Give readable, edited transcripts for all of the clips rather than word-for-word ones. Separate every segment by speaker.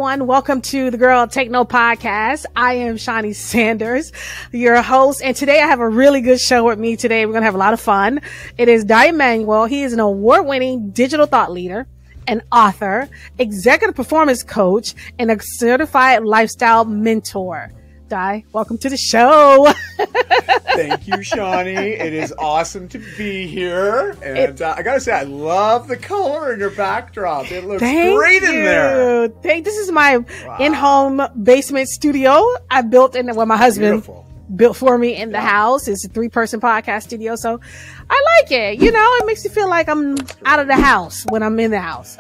Speaker 1: everyone. Welcome to the Girl Take No podcast. I am Shaunie Sanders, your host. And today I have a really good show with me today. We're going to have a lot of fun. It is Dai Manuel. He is an award-winning digital thought leader, an author, executive performance coach, and a certified lifestyle mentor. Dai, welcome to the show.
Speaker 2: Thank you, Shaunie. It is awesome to be here. And I got to say, I love the color in your backdrop. It looks great in there.
Speaker 1: This is my in-home basement studio I built my husband built for me in the house. It's a 3-person podcast studio. So I like it. You know, it makes you feel like I'm out of the house when I'm in the house.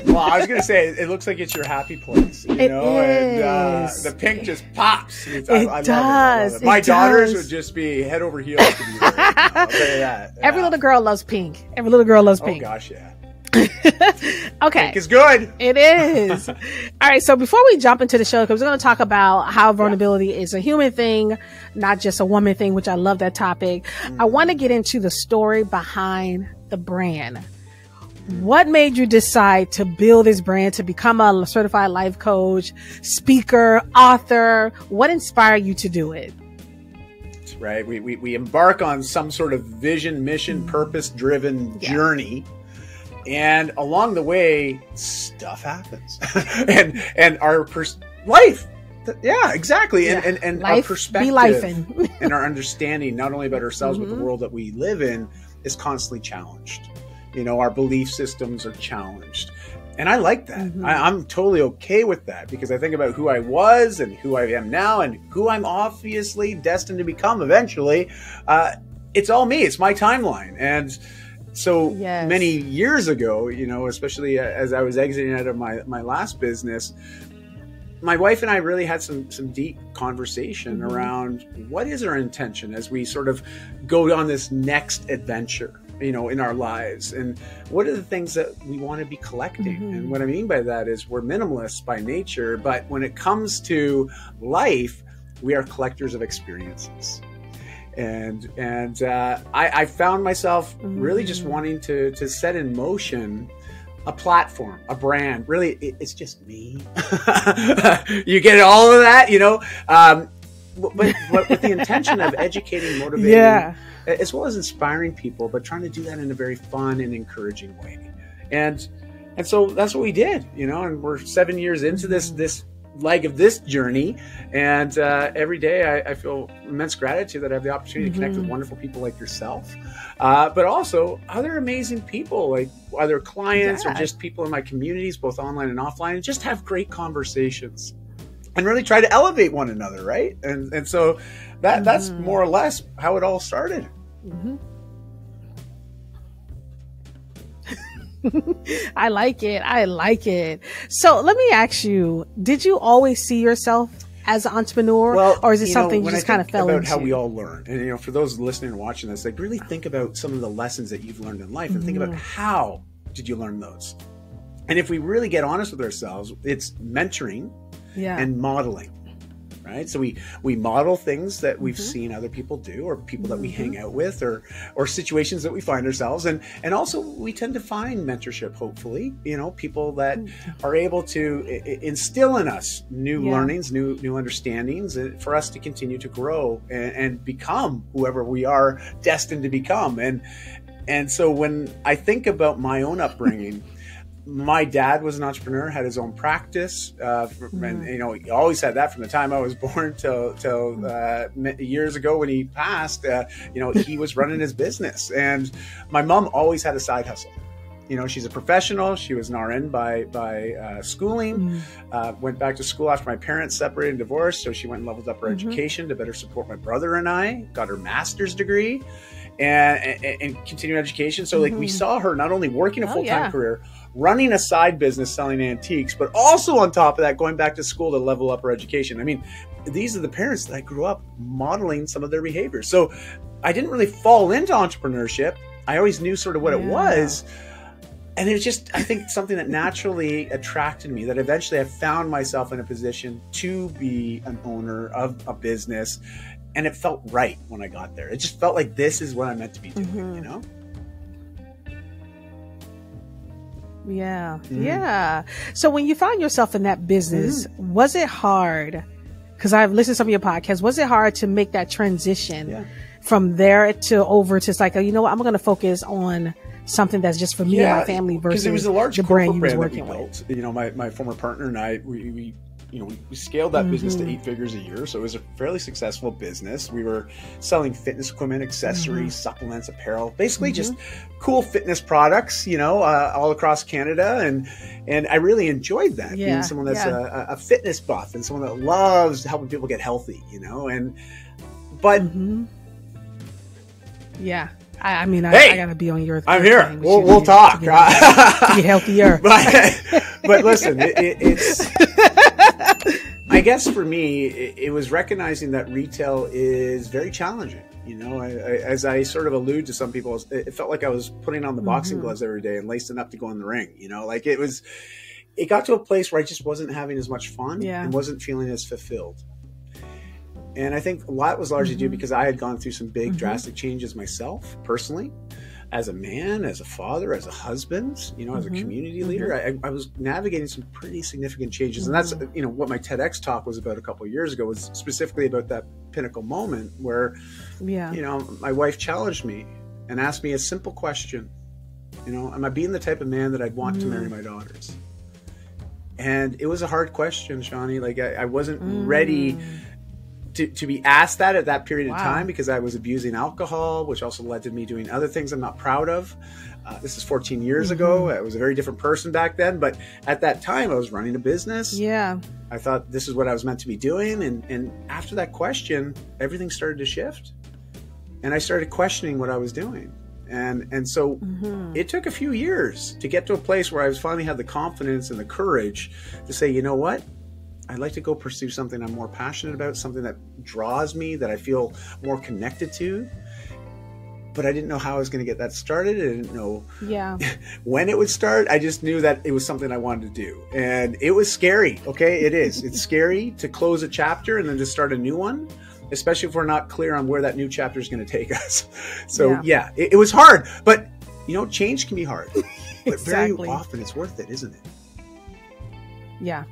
Speaker 2: Well, I was going to say, it looks like it's your happy place, you know, and the pink just pops. I love it. My daughters would just be head over heels to be there. I'll tell you that. Yeah.
Speaker 1: Every little girl loves pink. Every little girl loves pink.
Speaker 2: Oh, gosh, yeah.
Speaker 1: Okay.
Speaker 2: Pink is good.
Speaker 1: It is. All right. So before we jump into the show, because we're going to talk about how vulnerability is a human thing, not just a woman thing, which I love that topic. I want to get into the story behind the brand. What made you decide to build this brand, to become a certified life coach, speaker, author? What inspired you to do it?
Speaker 2: That's right. We embark on some sort of vision, mission, purpose-driven journey. And along the way, stuff happens. and our life. Yeah, exactly.
Speaker 1: Yeah.
Speaker 2: And
Speaker 1: life,
Speaker 2: our perspective and our understanding, not only about ourselves, but the world that we live in, is constantly challenged. You know, our belief systems are challenged. And I like that. I'm totally okay with that, because I think about who I was and who I am now and who I'm obviously destined to become eventually. It's all me. It's my timeline. And so many years ago, you know, especially as I was exiting out of my last business, my wife and I really had some deep conversation around what is our intention as we sort of go on this next adventure, you know, in our lives, and what are the things that we want to be collecting. And what I mean by that is we're minimalists by nature, but when it comes to life, we are collectors of experiences. And I found myself really just wanting to set in motion a platform, a brand. Really, it's just me. You get all of that, you know, but with the intention of educating, motivating, as well as inspiring people, but trying to do that in a very fun and encouraging way. And so that's what we did, you know, and we're 7 years into this leg of this journey. And every day I feel immense gratitude that I have the opportunity to connect with wonderful people like yourself, but also other amazing people, like other clients or just people in my communities, both online and offline, and just have great conversations and really try to elevate one another, right? And so that's more or less how it all started.
Speaker 1: I like it. I like it. So let me ask you, did you always see yourself as an entrepreneur, or is it something you just kind of fell into?
Speaker 2: How we all learn. And, you know, for those listening and watching this, like, really think about some of the lessons that you've learned in life and think about how did you learn those? And if we really get honest with ourselves, it's mentoring and modeling. Right? So we model things that we've seen other people do, or people that we hang out with, or situations that we find ourselves. And also we tend to find mentorship, hopefully, you know, people that are able to instill in us new learnings, new understandings, for us to continue to grow and become whoever we are destined to become. And so when I think about my own upbringing, my dad was an entrepreneur, had his own practice, and, you know, he always had that from the time I was born till years ago when he passed. You know, he was running his business, and my mom always had a side hustle. You know, she's a professional. She was an RN by schooling, went back to school after my parents separated and divorced. So she went and leveled up her education to better support my brother and I, got her master's degree and continuing education. So like we saw her not only working a full-time career, running a side business selling antiques, but also on top of that, going back to school to level up her education. I mean, these are the parents that I grew up modeling some of their behaviors. So I didn't really fall into entrepreneurship. I always knew sort of what it was. And it was just, I think, something that naturally attracted me, that eventually I found myself in a position to be an owner of a business. And it felt right when I got there. It just felt like this is what I'm meant to be doing, you know?
Speaker 1: Yeah. Yeah. So when you found yourself in that business, was it hard? Because I've listened to some of your podcasts. Was it hard to make that transition from there to over to, it's like, you know what, I'm going to focus on something that's just for me and my family versus
Speaker 2: it was a large
Speaker 1: the brand you was
Speaker 2: brand
Speaker 1: working
Speaker 2: that we
Speaker 1: with.
Speaker 2: built. You know, my former partner and I, we scaled that business to 8 figures a year. So it was a fairly successful business. We were selling fitness equipment, accessories, supplements, apparel, basically just cool fitness products, you know, all across Canada. And I really enjoyed that, being someone that's a fitness buff and someone that loves helping people get healthy, you know, but
Speaker 1: I mean, I gotta be on your.
Speaker 2: I'm here. We'll talk.
Speaker 1: To get healthier.
Speaker 2: But listen, it's. I guess for me, it was recognizing that retail is very challenging. You know, as I sort of allude to some people, it felt like I was putting on the boxing gloves every day and lacing up to go in the ring. You know, like it got to a place where I just wasn't having as much fun and wasn't feeling as fulfilled. And I think a lot was largely due because I had gone through some big drastic changes myself personally, as a man, as a father, as a husband, you know, as a community leader. I was navigating some pretty significant changes. And that's, you know, what my TEDx talk was about a couple of years ago, was specifically about that pinnacle moment where, you know, my wife challenged me and asked me a simple question, you know, am I being the type of man that I'd want to marry my daughters? And it was a hard question, Shaunie. Like I wasn't ready to be asked that at that period of time, because I was abusing alcohol, which also led to me doing other things I'm not proud of. This is 14 years ago. I was a very different person back then, but at that time I was running a business. I thought this is what I was meant to be doing. And after that question, everything started to shift, and I started questioning what I was doing. And so it took a few years to get to a place where I finally had the confidence and the courage to say, you know what? I'd like to go pursue something I'm more passionate about, something that draws me, that I feel more connected to. But I didn't know how I was going to get that started. I didn't know when it would start. I just knew that it was something I wanted to do. And it was scary. Okay, it is. It's scary to close a chapter and then to start a new one, especially if we're not clear on where that new chapter is going to take us. So it was hard. But, you know, change can be hard. But very often it's worth it, isn't it?
Speaker 1: Yeah.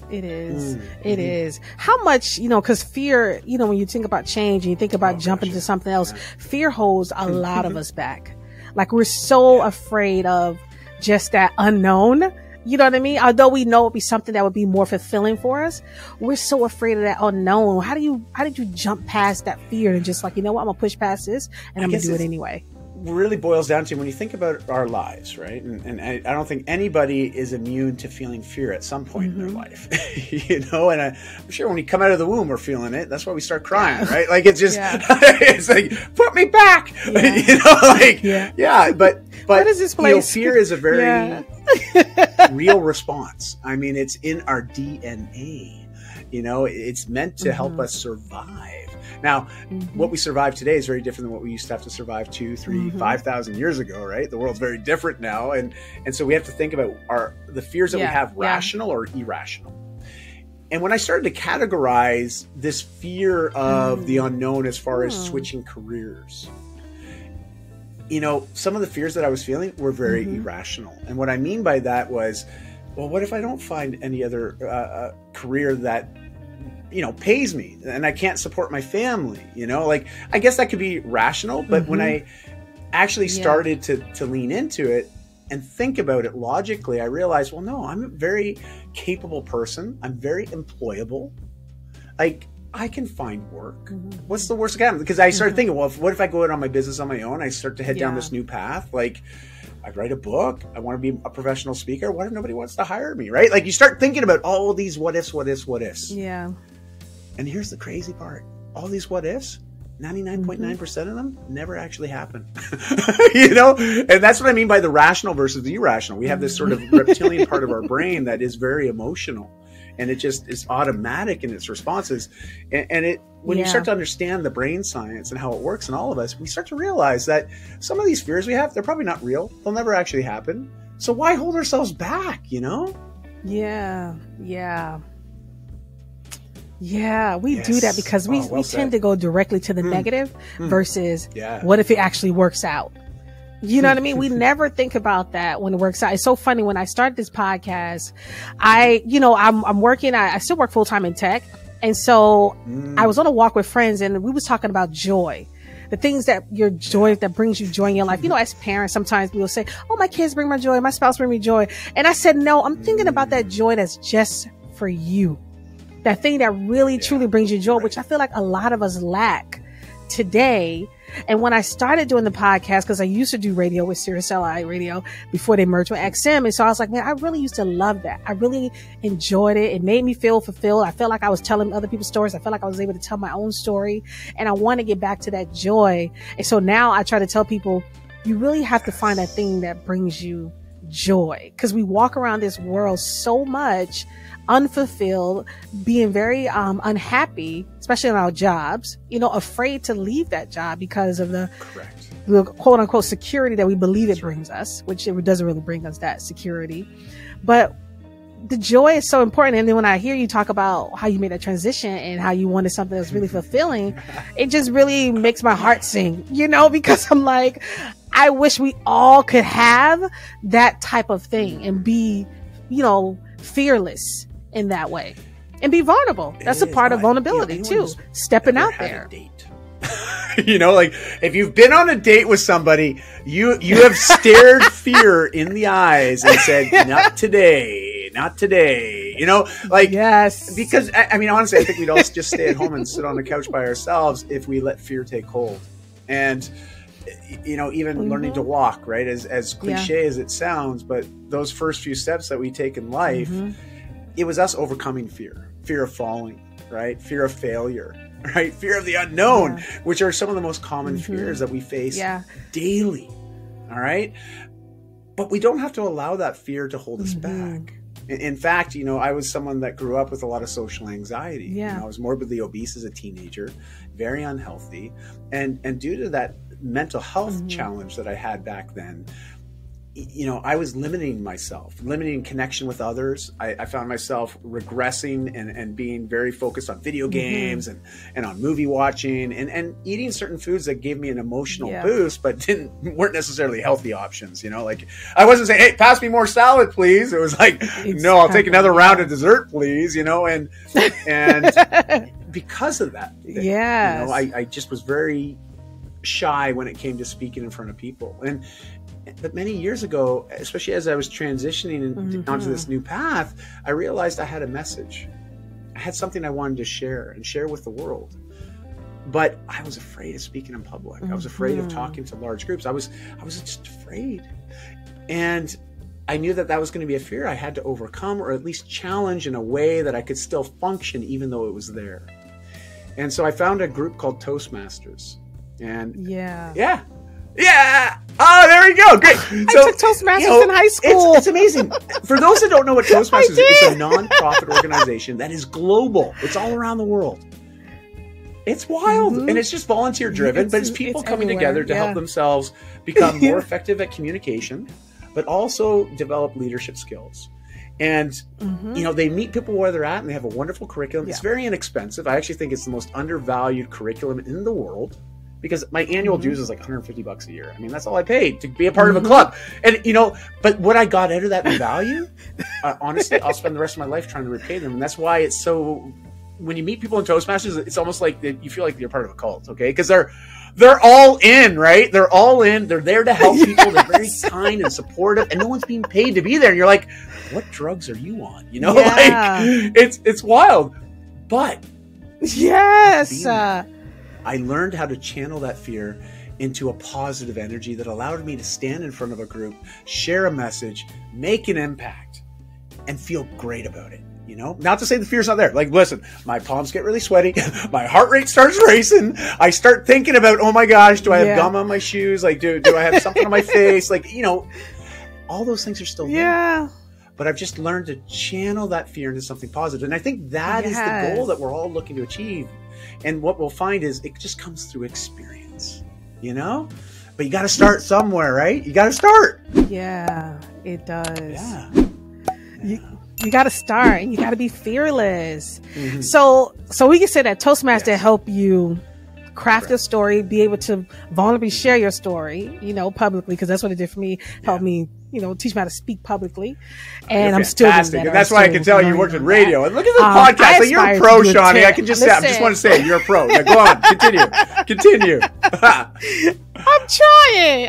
Speaker 1: It is. It is. How much, you know, because fear, you know, when you think about change and you think about jumping to something else, fear holds a lot of us back. Like we're so afraid of just that unknown. You know what I mean? Although we know it'd be something that would be more fulfilling for us, we're so afraid of that unknown. How did you jump past that fear and just like, you know what, I'm gonna push past this and I'm gonna do it anyway?
Speaker 2: Really boils down to when you think about our lives, right? And I don't think anybody is immune to feeling fear at some point in their life, you know. And I'm sure when we come out of the womb, we're feeling it. That's why we start crying, right? Like it's just, it's like, put me back, you know, like, But
Speaker 1: what is this place?
Speaker 2: You know, fear is a very real response. I mean, it's in our DNA. You know, it's meant to help us survive. Now, what we survive today is very different than what we used to have to survive 2, 3, 5,000 years ago, right? The world's very different now. And so we have to think about the fears that we have, rational or irrational. And when I started to categorize this fear of the unknown as far as switching careers, you know, some of the fears that I was feeling were very irrational. And what I mean by that was, well, what if I don't find any other career that, you know, pays me and I can't support my family, you know? Like, I guess that could be rational, but when I actually started to lean into it and think about it logically, I realized, well, no, I'm a very capable person. I'm very employable. Like, I can find work. What's the worst that can happen? Because I started thinking, well, what if I go out on my business on my own? I start to head down this new path. Like, I write a book. I want to be a professional speaker. What if nobody wants to hire me, right? Like, you start thinking about all these what ifs.
Speaker 1: Yeah.
Speaker 2: And here's the crazy part. All these what ifs, 99.9% of them never actually happen. You know? And that's what I mean by the rational versus the irrational. We have this sort of reptilian part of our brain that is very emotional. And it just is automatic in its responses. And it, when you start to understand the brain science and how it works in all of us, we start to realize that some of these fears we have, they're probably not real. They'll never actually happen. So why hold ourselves back, you know?
Speaker 1: Yeah, we do that because we tend to go directly to the negative versus what if it actually works out? You know what I mean? We never think about that when it works out. It's so funny. When I started this podcast, I'm working, I still work full time in tech. And so I was on a walk with friends and we was talking about joy. The things that brings you joy in your life. You know, as parents, sometimes we will say, oh, my kids bring my joy. My spouse bring me joy. And I said, no, I'm thinking about that joy that's just for you. That thing that really, truly brings you joy, which I feel like a lot of us lack today. And when I started doing the podcast, because I used to do radio with Sirius LI Radio before they merged with XM. And so I was like, man, I really used to love that. I really enjoyed it. It made me feel fulfilled. I felt like I was telling other people's stories. I felt like I was able to tell my own story. And I want to get back to that joy. And so now I try to tell people, you really have to find that thing that brings you joy. Because we walk around this world so much unfulfilled, being very unhappy, especially in our jobs, afraid to leave that job because of the quote unquote security that we believe it brings us, which it doesn't really bring us that security. But the joy is so important. And then when I hear you talk about how you made a transition and how you wanted something that's really fulfilling, it just really makes my heart sing, because I'm like, I wish we all could have that type of thing and be, fearless in that way and be vulnerable. That's a part of vulnerability too. Stepping out there.
Speaker 2: Like if you've been on a date with somebody, you have stared fear in the eyes and said, not today, yes. Because honestly, I think we'd all just stay at home and sit on the couch by ourselves if we let fear take hold. And even learning to walk, right? As cliche as it sounds, but those first few steps that we take in life, it was us overcoming fear of falling, right? Fear of failure, right? Fear of the unknown, which are some of the most common fears that we face daily. All right. But we don't have to allow that fear to hold us back. In fact, I was someone that grew up with a lot of social anxiety.
Speaker 1: Yeah.
Speaker 2: I was morbidly obese as a teenager, very unhealthy. And due to that mental health challenge that I had back then, I was limiting myself, limiting connection with others. I found myself regressing and being very focused on video games and on movie watching and eating certain foods that gave me an emotional boost, but weren't necessarily healthy options. Like I wasn't saying, hey, pass me more salad, please. It was like, no, I'll take another round of dessert, please. And because of that, I just was very shy when it came to speaking in front of people. But many years ago, especially as I was transitioning onto this new path, I realized I had a message. I had something I wanted to share with the world. But I was afraid of speaking in public. I was afraid of talking to large groups. I was just afraid. And I knew that was going to be a fear I had to overcome, or at least challenge in a way that I could still function even though it was there. And so I found a group called Toastmasters. And yeah. Oh, there we go. Great. So,
Speaker 1: I took Toastmasters in high school.
Speaker 2: It's amazing. For those that don't know what Toastmasters is, it's a non-profit organization that is global. It's all around the world. It's wild. And it's just volunteer driven, but it's people coming together to help themselves become more effective at communication, but also develop leadership skills. And, they meet people where they're at and they have a wonderful curriculum. It's very inexpensive. I actually think it's the most undervalued curriculum in the world. Because my annual dues is like $150 a year. That's all I paid to be a part of a club. And, but what I got out of that value, honestly, I'll spend the rest of my life trying to repay them. And that's why it's so, when you meet people in Toastmasters, it's almost like you feel like you're part of a cult, okay? Because they're all in, right? They're all in. They're there to help people. They're very kind and supportive, and no one's being paid to be there. And you're like, what drugs are you on? It's wild. But I learned how to channel that fear into a positive energy that allowed me to stand in front of a group, share a message, make an impact, and feel great about it. Not to say the fear's not there. Like, listen, my palms get really sweaty. My heart rate starts racing. I start thinking about, oh my gosh, do I have gum on my shoes? Like, do I have something on my face? Like, all those things are still there. But I've just learned to channel that fear into something positive. And I think that is the goal that we're all looking to achieve. And what we'll find is it just comes through experience, But you got to start somewhere, right? You got to start.
Speaker 1: Yeah, it does. Yeah. You got to start and you got to be fearless. So we can say that Toastmaster help you craft your story, be able to vulnerably share your story, you know, publicly, because that's what it did for me. Helped me, you know, teach me how to speak publicly. And I'm still doing that.
Speaker 2: And that's why I can tell you worked in radio. And look at the podcast. Like, you're a pro, Shaunie. I can just say, I just want to say, you're a pro. Yeah, go on. Continue.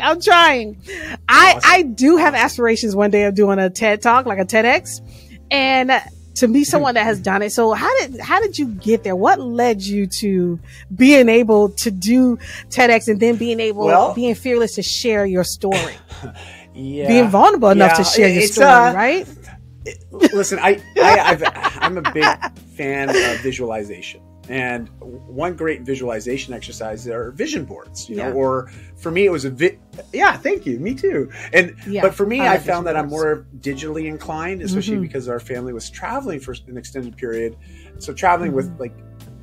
Speaker 1: I'm trying. I do have aspirations one day of doing a TED Talk, like a TEDx. And to be someone that has done it. So how did you get there? What led you to being able to do TEDx and then being fearless to share your story? Being vulnerable enough to share your story, right?
Speaker 2: Listen, I'm a big fan of visualization. And one great visualization exercise are vision boards, you know, or for me, it was thank you. Me too. But for me, I found that I'm more digitally inclined, especially because our family was traveling for an extended period. So traveling with like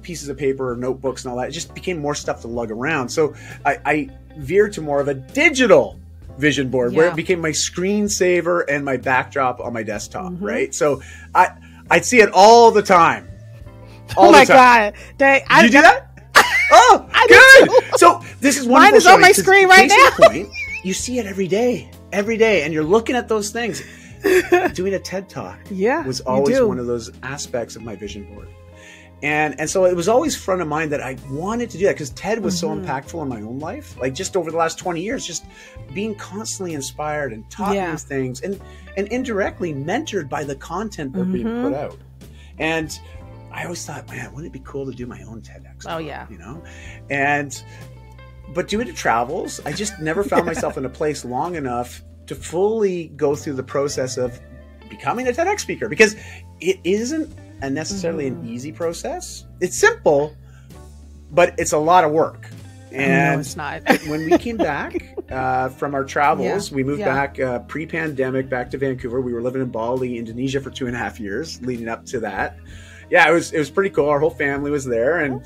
Speaker 2: pieces of paper or notebooks and all that, it just became more stuff to lug around. So I veered to more of a digital vision board where it became my screensaver and my backdrop on my desktop, right? So I'd see it all the time.
Speaker 1: Oh my God.
Speaker 2: Did you do that? Oh, good. So this is
Speaker 1: mine is on my screen right now.
Speaker 2: Point, you see it every day, and you're looking at those things. Doing a TED Talk was always one of those aspects of my vision board. And so it was always front of mind that I wanted to do that because TED was so impactful in my own life. Like just over the last 20 years, just being constantly inspired and taught new things and indirectly mentored by the content that being put out. And I always thought, man, wouldn't it be cool to do my own TEDx?
Speaker 1: Oh, yeah.
Speaker 2: You know? But due to travels, I just never found myself in a place long enough to fully go through the process of becoming a TEDx speaker because it isn't necessarily an easy process. It's simple, but it's a lot of work. And
Speaker 1: no, it's not.
Speaker 2: When we came back from our travels, we moved back pre-pandemic back to Vancouver. We were living in Bali, Indonesia for 2.5 years leading up to that. Yeah, it was pretty cool. Our whole family was there, and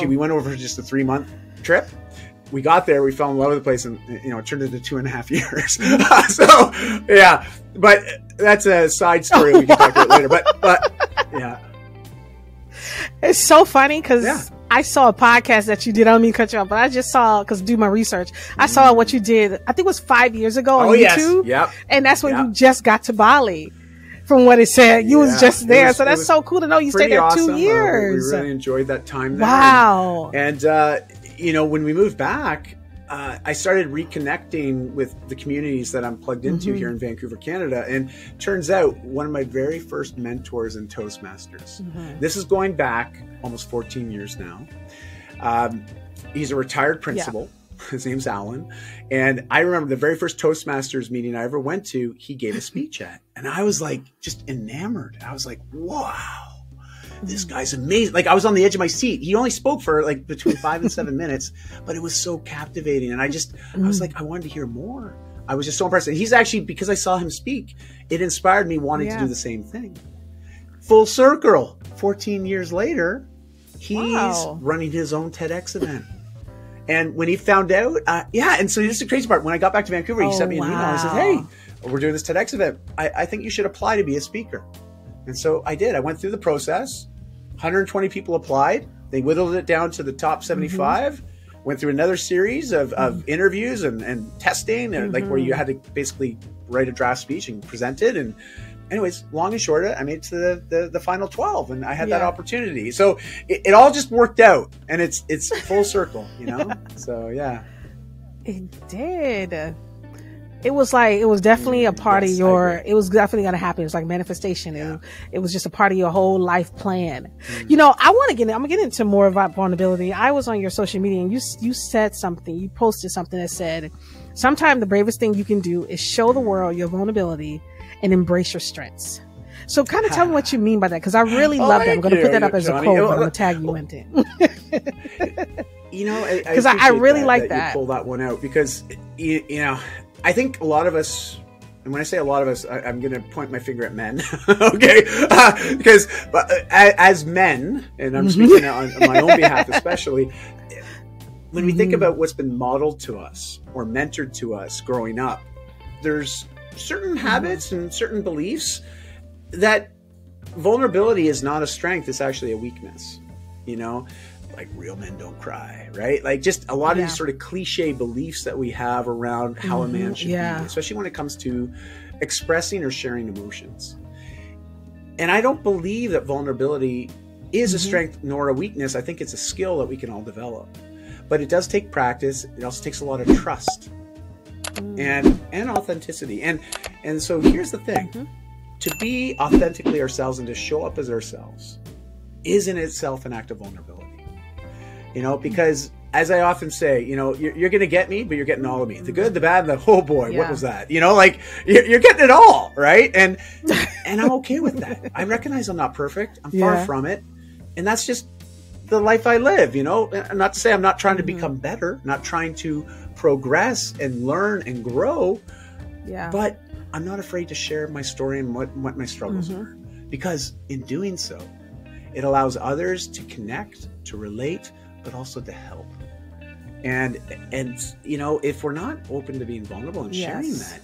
Speaker 2: we went over for just a 3-month trip. We got there, we fell in love with the place, and it turned into 2.5 years. So yeah, but that's a side story. We can talk about later. But yeah,
Speaker 1: it's so funny because I saw a podcast that you did. I don't mean to cut you off, but I just saw do my research. I saw what you did. I think it was 5 years ago on YouTube.
Speaker 2: Yep.
Speaker 1: And that's when you just got to Bali. From what it said, you was just there. So that's so cool to know you stayed there awesome. 2 years.
Speaker 2: We really enjoyed that time there.
Speaker 1: Wow.
Speaker 2: And when we moved back, I started reconnecting with the communities that I'm plugged into here in Vancouver, Canada. And turns out one of my very first mentors in Toastmasters. This is going back almost 14 years now. He's a retired principal. His name's Alan. And I remember the very first Toastmasters meeting I ever went to, he gave a speech at. And I was like, just enamored. I was like, wow, this guy's amazing. Like I was on the edge of my seat. He only spoke for like between 5 and 7 minutes, but it was so captivating. And I was like, I wanted to hear more. I was just so impressed. And he's actually, because I saw him speak, it inspired me wanting to do the same thing. Full circle. 14 years later, he's running his own TEDx event. And when he found out, and so this is the crazy part. When I got back to Vancouver, he sent me an email. I said, hey, we're doing this TEDx event. I think you should apply to be a speaker. And so I did. I went through the process. 120 people applied. They whittled it down to the top 75. Went through another series of interviews and testing, and like where you had to basically write a draft speech and present it. And anyways, long and short, I made it to the final 12, and I had that opportunity. So it all just worked out, and it's full circle, So yeah,
Speaker 1: it did. It was definitely a part of it was definitely going to happen. It was like manifestation. And it was just a part of your whole life plan. I'm going to get into more about vulnerability. I was on your social media and you said something, you posted something that said, sometimes the bravest thing you can do is show the world your vulnerability and embrace your strengths. So kind of tell me what you mean by that. Cause I really love that. I'm going to put that up as a quote. I'm going to tag you in it.
Speaker 2: Because
Speaker 1: I really like that.
Speaker 2: You pull that one out because, I think a lot of us, and when I say a lot of us, I'm going to point my finger at men, okay? Because as men, and I'm speaking on my own behalf especially, when we think about what's been modeled to us or mentored to us growing up, there's certain habits and certain beliefs that vulnerability is not a strength, it's actually a weakness, like real men don't cry, right? Like just a lot of these sort of cliche beliefs that we have around how a man should be, especially when it comes to expressing or sharing emotions. And I don't believe that vulnerability is a strength nor a weakness. I think it's a skill that we can all develop. But it does take practice. It also takes a lot of trust and authenticity. And so here's the thing. To be authentically ourselves and to show up as ourselves is in itself an act of vulnerability. You know, because as I often say, you know, you're going to get me, but you're getting all of me. The good, the bad, and the, oh boy, what was that? You know, like you're getting it all, right? And I'm okay with that. I recognize I'm not perfect. I'm far from it. And that's just the life I live, you know. Not to say I'm not trying to become better, not trying to progress and learn and grow. But I'm not afraid to share my story and what my struggles are. Because in doing so, it allows others to connect, to relate, but also to help. And you know, if we're not open to being vulnerable and sharing that,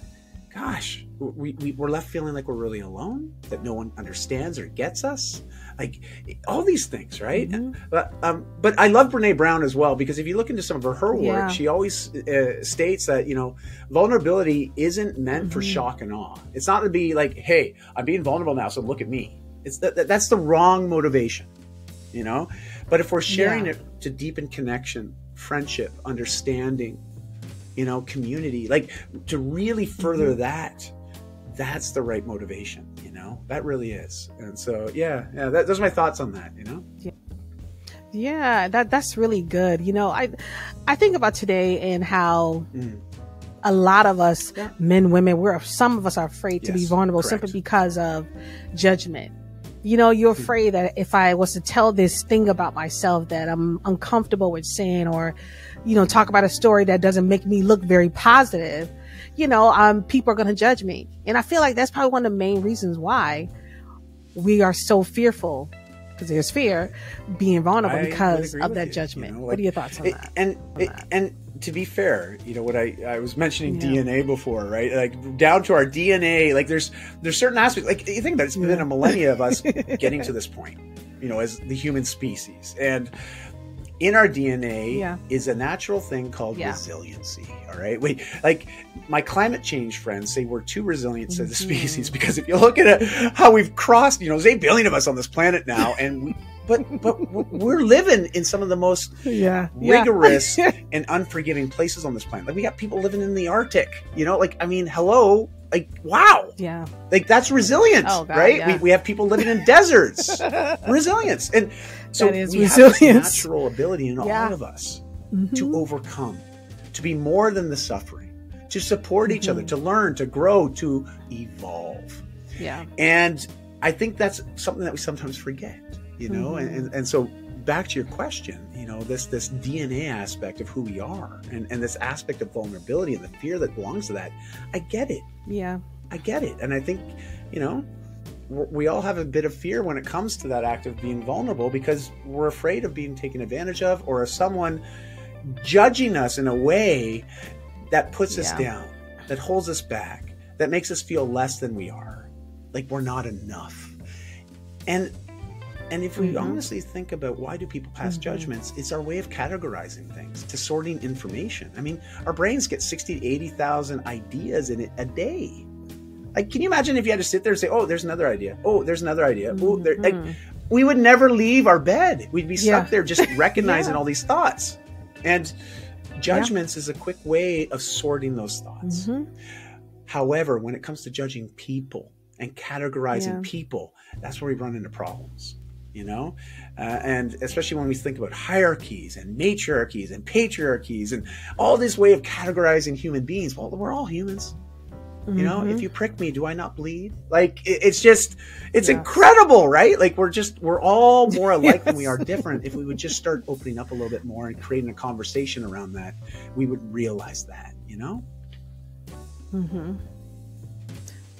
Speaker 2: gosh, we're left feeling like we're really alone, that no one understands or gets us, like all these things, right? But I love Brene Brown as well, because if you look into some of her work, she always states that, you know, vulnerability isn't meant for shock and awe. It's not to be like, hey, I'm being vulnerable now, so look at me. It's that's the wrong motivation, you know. But if we're sharing it to deepen connection, friendship, understanding, you know, community, like to really further that, that's the right motivation, you know. That really is. And so those are my thoughts on that, you know.
Speaker 1: That's really good. You know, I think about today and how a lot of us men, women, some of us are afraid to be vulnerable simply because of judgment. You know, you're afraid that if I was to tell this thing about myself that I'm uncomfortable with saying, or, you know, talk about a story that doesn't make me look very positive, you know, people are going to judge me. And I feel like that's probably one of the main reasons why we are so fearful, because there's fear, being vulnerable because of that judgment. You know, like, what are your thoughts on that?
Speaker 2: And to be fair, you know, what I was mentioning DNA before, right? Like down to our DNA, like there's certain aspects, like you think about it, it's been a millennia of us getting to this point, you know, as the human species. And in our DNA is a natural thing called resiliency. All right. Like my climate change friends say we're too resilient as a species, because if you look at how we've crossed, you know, there's 8 billion of us on this planet now, and but we're living in some of the most rigorous and unforgiving places on this planet. Like we got people living in the Arctic, you know, like, I mean, hello, like, wow. Yeah. Like that's resilience, right? Yeah. We have people living in deserts, resilience. And so we have this natural ability in all of us to overcome, to be more than the suffering, to support each other, to learn, to grow, to evolve. Yeah. And I think that's something that we sometimes forget. You know, and so back to your question, you know, this DNA aspect of who we are, and this aspect of vulnerability and the fear that belongs to that, I get it. Yeah. I get it. And I think, you know, we all have a bit of fear when it comes to that act of being vulnerable, because we're afraid of being taken advantage of, or of someone judging us in a way that puts us down, that holds us back, that makes us feel less than we are, like we're not enough. And if we honestly think about why do people pass judgments, it's our way of categorizing things, to sorting information. I mean, our brains get 60 to 80,000 ideas in it a day. Like, can you imagine if you had to sit there and say, oh, there's another idea. Oh, there's another idea. Oh, like, we would never leave our bed. We'd be stuck there just recognizing all these thoughts. And judgments is a quick way of sorting those thoughts. However, when it comes to judging people and categorizing people, that's where we run into problems. You know, and especially when we think about hierarchies and matriarchies and patriarchies and all this way of categorizing human beings. Well, we're all humans. You know, if you prick me, do I not bleed? Like, it's just, it's incredible, right? Like, we're all more alike than we are different. If we would just start opening up a little bit more and creating a conversation around that, we would realize that, you know?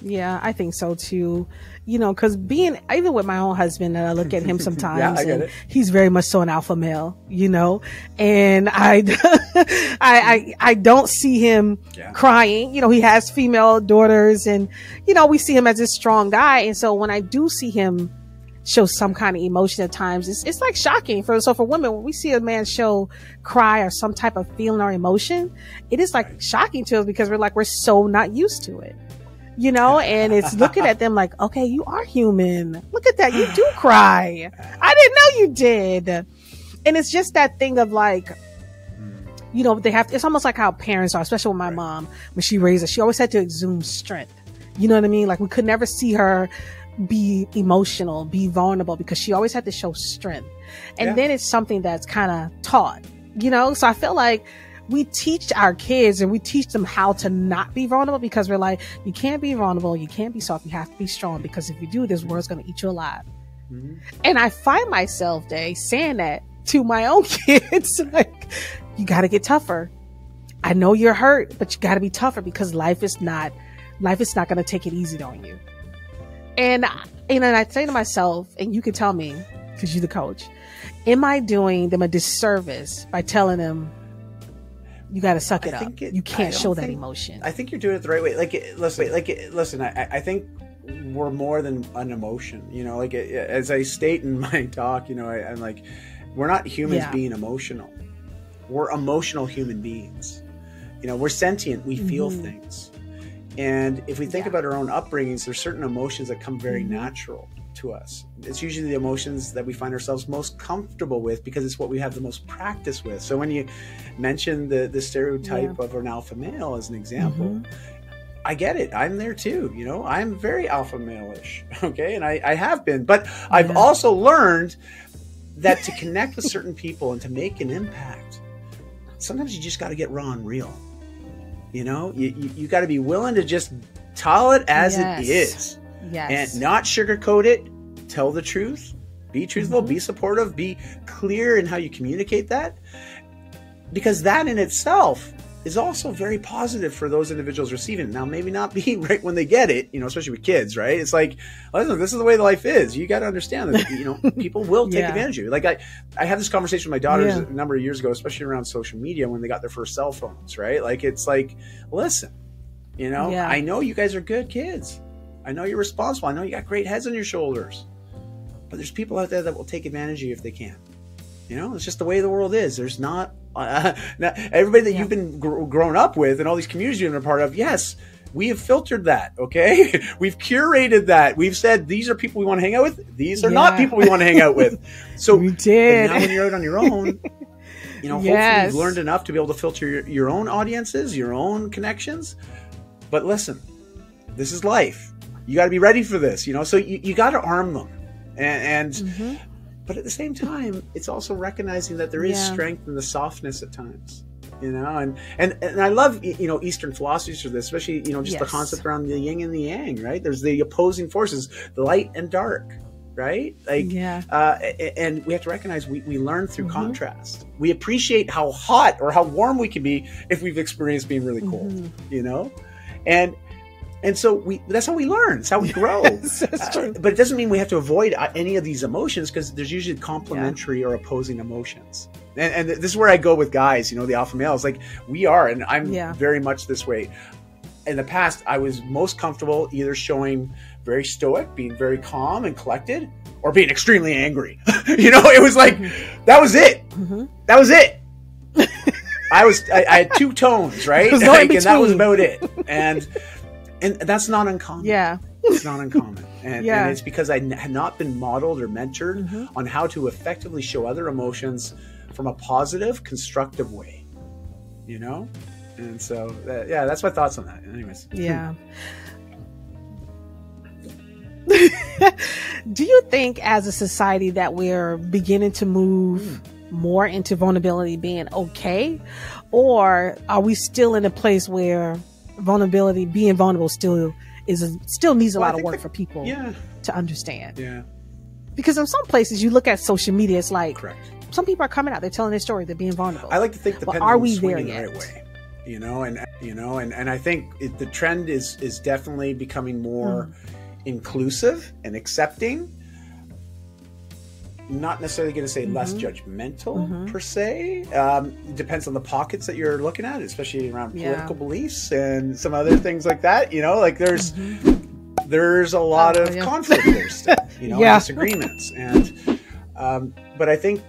Speaker 1: Yeah, I think so too. You know, because even with my own husband, and I look at him sometimes, and he's very much so an alpha male, you know, and I don't see him crying. You know, he has female daughters, and, you know, we see him as this strong guy. And so when I do see him show some kind of emotion at times, it's like shocking. So for women, when we see a man show cry or some type of feeling or emotion, it is like shocking to us because we're so not used to it, you know, and it's looking at them like, okay, you are human. Look at that. You do cry. I didn't know you did. And it's just that thing of like, you know, it's almost like how parents are, especially with my mom, when she raised us, she always had to exude strength. You know what I mean? Like we could never see her be emotional, be vulnerable, because she always had to show strength. And then it's something that's kind of taught, you know? So I feel like we teach our kids and we teach them how to not be vulnerable, because we're like, you can't be vulnerable. You can't be soft. You have to be strong, because if you do, this world's going to eat you alive. Mm-hmm. And I find myself, Dai, saying that to my own kids, like, you got to get tougher. I know you're hurt, but you got to be tougher, because life is not going to take it easy on you. And I say to myself, and you can tell me, because you're the coach, am I doing them a disservice by telling them, you got to suck it up? You can't show that emotion.
Speaker 2: I think you're doing it the right way. Listen, I think we're more than an emotion, you know, like as I state in my talk, you know, I'm like, we're not humans being emotional. We're emotional human beings. You know, we're sentient. We feel things. And if we think about our own upbringings, there's certain emotions that come very natural to us. It's usually the emotions that we find ourselves most comfortable with, because it's what we have the most practice with. So when you mention the stereotype of an alpha male as an example, I get it. I'm there too. You know, I'm very alpha male-ish. Okay. And I have been, but I've also learned that to connect with certain people and to make an impact, sometimes you just got to get raw and real. You know, you got to be willing to just tell it as it is, and not sugarcoat it. Tell the truth, be truthful, be supportive, be clear in how you communicate that, because that in itself is also very positive for those individuals receiving it. Now, maybe not be right when they get it, you know, especially with kids, right? It's like, listen, this is the way life is. You got to understand that, you know, people will take advantage of you. Like I had this conversation with my daughters a number of years ago, especially around social media when they got their first cell phones, right? Like, it's like, listen, you know, I know you guys are good kids. I know you're responsible. I know you got great heads on your shoulders, but there's people out there that will take advantage of you if they can. You know, it's just the way the world is. There's not everybody that you've been grown up with and all these communities you've been a part of. Yes, we have filtered that. Okay, we've curated that. We've said these are people we want to hang out with. These are not people we want to hang out with. So
Speaker 1: we did.
Speaker 2: Now when you're out on your own, you know, hopefully you've learned enough to be able to filter your own audiences, your own connections. But listen, this is life. You got to be ready for this. You know, so you got to arm them, and but at the same time, it's also recognizing that there is strength in the softness at times, you know, and I love, you know, Eastern philosophies for this, especially, you know, just the concept around the yin and the yang, right? There's the opposing forces, the light and dark, right? Like, and we have to recognize we learn through contrast. We appreciate how hot or how warm we can be if we've experienced being really cold, you know, and so that's how we learn. It's how we grow. That's true. But it doesn't mean we have to avoid any of these emotions, because there's usually complementary or opposing emotions. And this is where I go with guys, you know, the alpha males. Like, we are, and I'm very much this way. In the past, I was most comfortable either showing very stoic, being very calm and collected, or being extremely angry. You know, it was like, that was it. That was it. I had two tones, right? Like, and that was about it. And that's not uncommon. It's not uncommon. And it's because I had not been modeled or mentored on how to effectively show other emotions from a positive, constructive way, you know? And so, that's my thoughts on that. Anyways.
Speaker 1: Yeah. Do you think as a society that we're beginning to move more into vulnerability being okay? Or are we still in a place where being vulnerable still needs a lot of work for people to understand? Because in some places you look at social media, it's like some people are coming out, they're telling their story, they're being vulnerable.
Speaker 2: I like to think the pendulum's swinging the right way, you know, and I think the trend is definitely becoming more inclusive and accepting. Not necessarily going to say less judgmental per se. It depends on the pockets that you're looking at, especially around political beliefs and some other things like that. You know, like there's there's a lot of conflict there still, and disagreements. And, but I think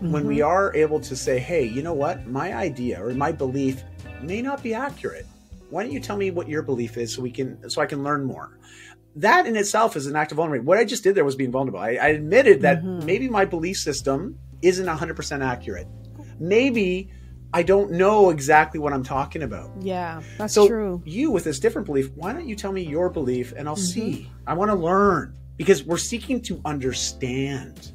Speaker 2: when we are able to say, hey, you know what, my idea or my belief may not be accurate. Why don't you tell me what your belief is so I can learn more? That in itself is an act of vulnerability. What I just did there was being vulnerable. I admitted that maybe my belief system isn't 100% accurate. Maybe I don't know exactly what I'm talking about.
Speaker 1: Yeah, that's
Speaker 2: so
Speaker 1: true.
Speaker 2: You with this different belief, why don't you tell me your belief and I'll see. I want to learn because we're seeking to understand.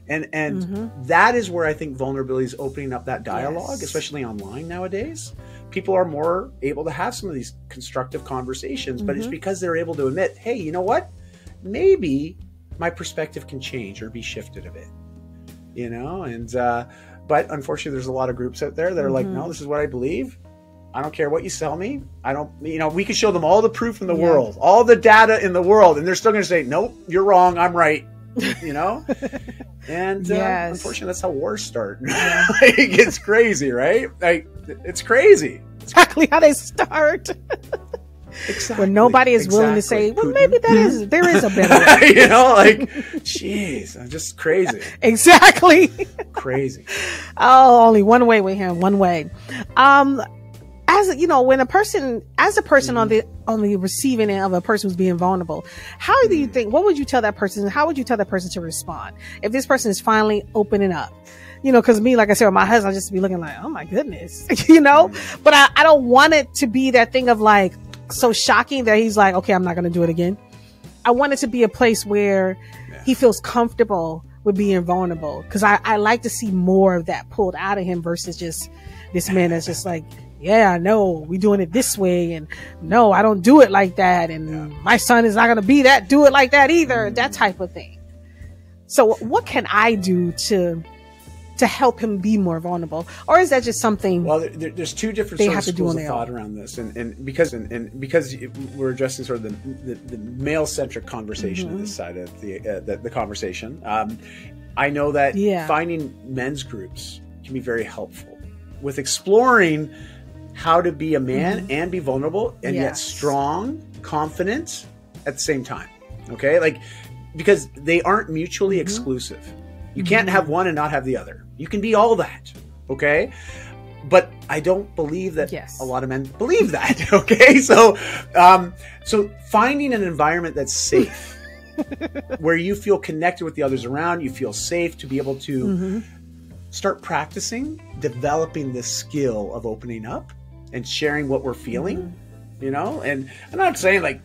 Speaker 2: And that is where I think vulnerability is opening up that dialogue, especially online nowadays. People are more able to have some of these constructive conversations, but it's because they're able to admit, hey, you know what? Maybe my perspective can change or be shifted a bit, and but unfortunately there's a lot of groups out there that are like, no, this is what I believe. I don't care what you sell me. I don't, we can show them all the proof in the world, all the data in the world, and they're still going to say, nope, you're wrong. I'm right. And unfortunately that's how wars start. It's crazy, right? It's crazy.
Speaker 1: Exactly how they start.
Speaker 2: Exactly.
Speaker 1: When nobody is willing to say, well, maybe there is a better way.
Speaker 2: Jeez, I'm just crazy.
Speaker 1: Exactly.
Speaker 2: Crazy.
Speaker 1: Oh, only one way with him, one way. When a person on the receiving end of a person who's being vulnerable, how do you think, what would you tell that person? How would you tell that person to respond if this person is finally opening up? Because me, like I said, with my husband, I just be looking like, oh my goodness, but I don't want it to be that thing of like, so shocking that he's like, okay, I'm not going to do it again. I want it to be a place where he feels comfortable with being vulnerable. Cause I like to see more of that pulled out of him versus just this man that's just like, yeah, no, we doing it this way. And no, I don't do it like that. And my son is not going to do it like that either. That type of thing. So what can I do to help him be more vulnerable? Or is that just something?
Speaker 2: Well, there's two different sorts of schools of thought around this. And because we're addressing sort of the male-centric conversation on this side of the conversation, I know that finding men's groups can be very helpful with exploring how to be a man and be vulnerable and yet strong, confident at the same time. Okay? Because they aren't mutually exclusive. You can't have one and not have the other. You can be all that. Okay? But I don't believe that a lot of men believe that. Okay? So finding an environment that's safe, where you feel connected with the others around, you feel safe to be able to start practicing, developing this skill of opening up and sharing what we're feeling, and I'm not saying like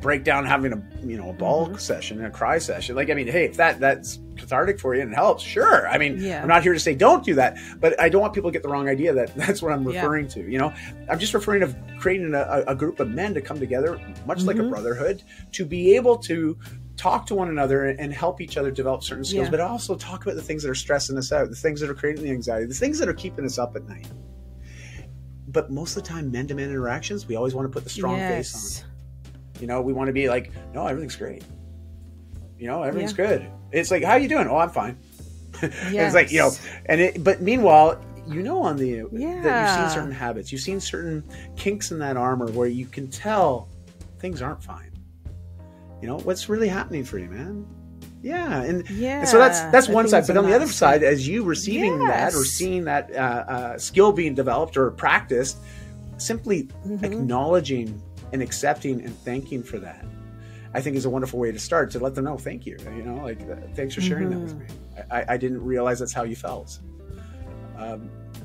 Speaker 2: break down having a bawl session and a cry session. Hey, if that's cathartic for you and it helps, sure. I'm not here to say don't do that, but I don't want people to get the wrong idea that that's what I'm referring to. I'm just referring to creating a group of men to come together, much like a brotherhood, to be able to talk to one another and help each other develop certain skills, but also talk about the things that are stressing us out, the things that are creating the anxiety, the things that are keeping us up at night. But most of the time, men-to-men interactions, we always want to put the strong face on. We want to be like, no, everything's great. Everything's good. It's like, how you doing? Oh, I'm fine. It's like, but meanwhile, on that you've seen certain habits, you've seen certain kinks in that armor where you can tell things aren't fine. What's really happening for you, man? And so that's one side. But on the other side, as you receiving that or seeing that skill being developed or practiced, simply acknowledging and accepting and thanking for that, I think is a wonderful way to start, to let them know, thank you. Thanks for sharing that with me. I didn't realize that's how you felt.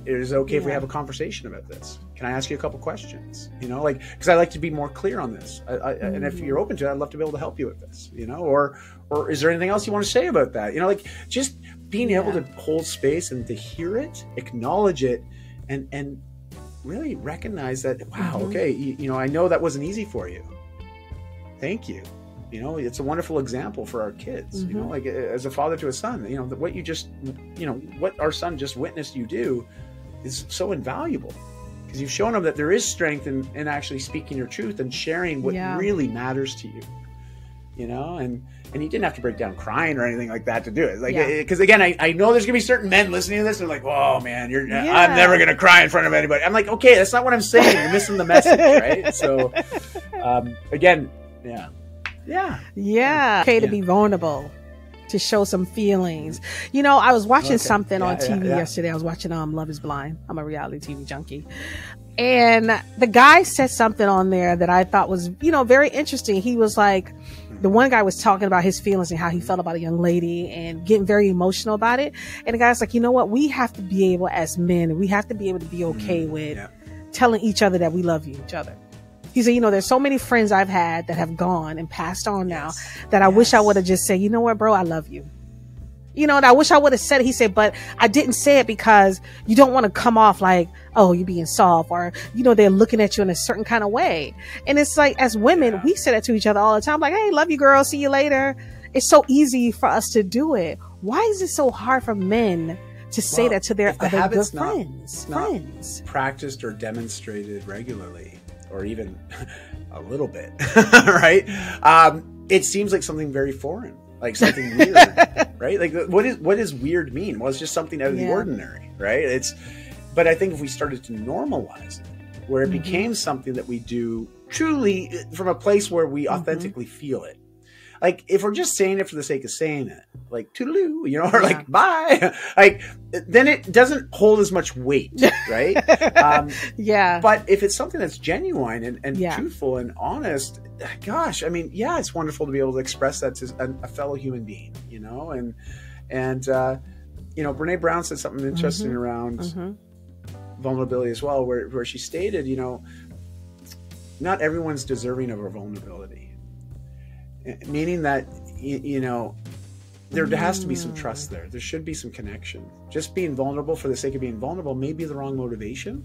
Speaker 2: It is okay if we have a conversation about this. Can I ask you a couple questions? Because I like to be more clear on this. And if you're open to it, I'd love to be able to help you with this. Or is there anything else you want to say about that? Just being able to hold space and to hear it, acknowledge it, and really recognize that, wow, okay, I know that wasn't easy for you. Thank you. It's a wonderful example for our kids, as a father to a son, what you just, what our son just witnessed you do is so invaluable, because you've shown them that there is strength in actually speaking your truth and sharing what really matters to you, and you didn't have to break down crying or anything like that to do it. Because again, I know there's gonna be certain men listening to this. They're like, "Whoa, man, I'm never gonna cry in front of anybody." I'm like, okay, that's not what I'm saying. You're missing the message, right? So, again,
Speaker 1: Yeah. Okay to be vulnerable, to show some feelings. You know, I was watching something on TV yesterday. I was watching Love is Blind. I'm a reality TV junkie. And the guy said something on there that I thought was, you know, very interesting. He was like, the one guy was talking about his feelings and how he felt about a young lady and getting very emotional about it. And the guy's like, you know what? We have to be able, as men, we have to be able to be okay with telling each other that we love each other. He said, you know, there's so many friends I've had that have gone and passed on now that I wish I would have just said, you know what, bro, I love you. You know, and I wish I would have said it. He said, but I didn't say it because you don't want to come off like, oh, you're being soft, or, you know, they're looking at you in a certain kind of way. And it's like, as women, we say that to each other all the time. Like, hey, love you, girl. See you later. It's so easy for us to do it. Why is it so hard for men to say that to their other good friends?
Speaker 2: Not practiced or demonstrated regularly, or even a little bit, right? It seems like something very foreign, like something weird, right? Like, what does weird mean? Well, it's just something out of the ordinary, right? But I think if we started to normalize it, where it became something that we do truly from a place where we authentically feel it. Like, if we're just saying it for the sake of saying it, like toodaloo, you know, or like bye, like, then it doesn't hold as much weight, right? But if it's something that's genuine and truthful and honest, gosh, I mean, it's wonderful to be able to express that to a fellow human being, you know, and you know, Brene Brown said something interesting around vulnerability as well, where she stated, you know, not everyone's deserving of our vulnerability. Meaning that, you know, there has to be some trust there. There should be some connection. Just being vulnerable for the sake of being vulnerable may be the wrong motivation.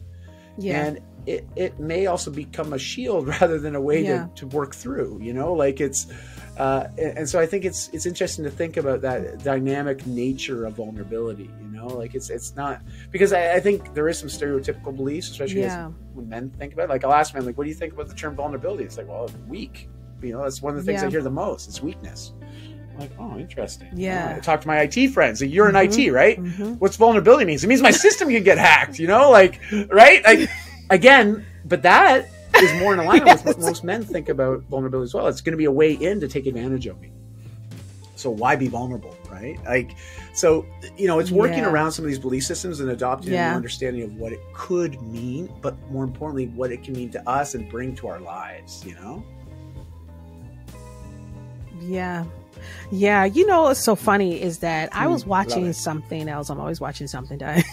Speaker 2: And it may also become a shield rather than a way to work through, you know, like it's, and so I think it's interesting to think about that dynamic nature of vulnerability, you know, like it's not, because I think there is some stereotypical beliefs, especially when men think about it. Like, I'll ask men, like, what do you think about the term vulnerability? It's like, well, weak. You know, that's one of the things I hear the most. It's weakness. I'm like, oh, interesting. I talk to my IT friends. Like, you're in IT, right? What's vulnerability means? It means my system can get hacked, you know, like, right? Like, again, but that is more in alignment with what most men think about vulnerability as well. It's going to be a way in to take advantage of me. So why be vulnerable, right? Like, so, you know, it's working around some of these belief systems and adopting a new understanding of what it could mean, but more importantly, what it can mean to us and bring to our lives, you know?
Speaker 1: Yeah. You know, what's so funny is that I was watching something else. I'm always watching something, Dai.